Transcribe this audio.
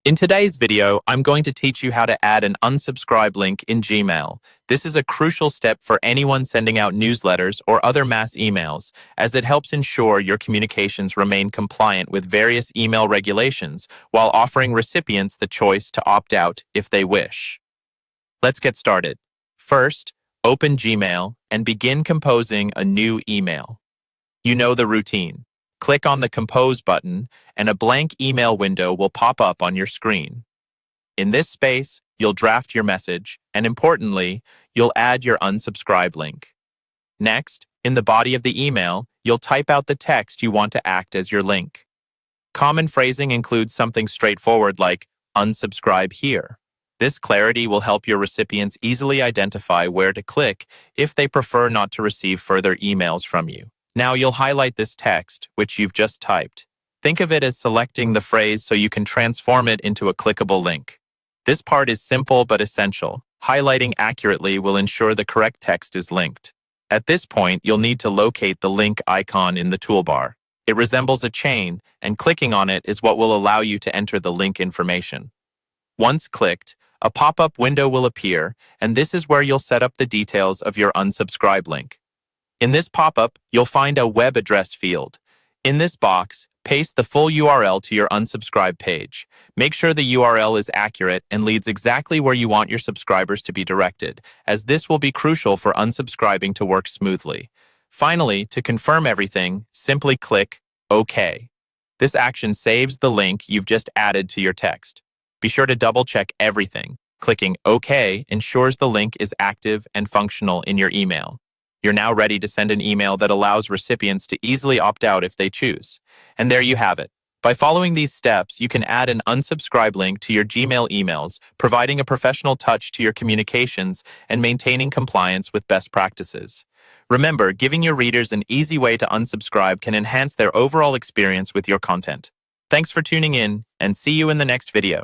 In today's video, I'm going to teach you how to add an unsubscribe link in Gmail. This is a crucial step for anyone sending out newsletters or other mass emails, as it helps ensure your communications remain compliant with various email regulations while offering recipients the choice to opt out if they wish. Let's get started. First, open Gmail and begin composing a new email. You know the routine. Click on the Compose button, and a blank email window will pop up on your screen. In this space, you'll draft your message, and importantly, you'll add your unsubscribe link. Next, in the body of the email, you'll type out the text you want to act as your link. Common phrasing includes something straightforward like, "Unsubscribe here." This clarity will help your recipients easily identify where to click if they prefer not to receive further emails from you. Now you'll highlight this text, which you've just typed. Think of it as selecting the phrase so you can transform it into a clickable link. This part is simple but essential. Highlighting accurately will ensure the correct text is linked. At this point, you'll need to locate the link icon in the toolbar. It resembles a chain, and clicking on it is what will allow you to enter the link information. Once clicked, a pop-up window will appear, and this is where you'll set up the details of your unsubscribe link. In this pop-up, you'll find a web address field. In this box, paste the full URL to your unsubscribe page. Make sure the URL is accurate and leads exactly where you want your subscribers to be directed, as this will be crucial for unsubscribing to work smoothly. Finally, to confirm everything, simply click OK. This action saves the link you've just added to your text. Be sure to double-check everything. Clicking OK ensures the link is active and functional in your email. You're now ready to send an email that allows recipients to easily opt out if they choose. And there you have it. By following these steps, you can add an unsubscribe link to your Gmail emails, providing a professional touch to your communications and maintaining compliance with best practices. Remember, giving your readers an easy way to unsubscribe can enhance their overall experience with your content. Thanks for tuning in, and see you in the next video.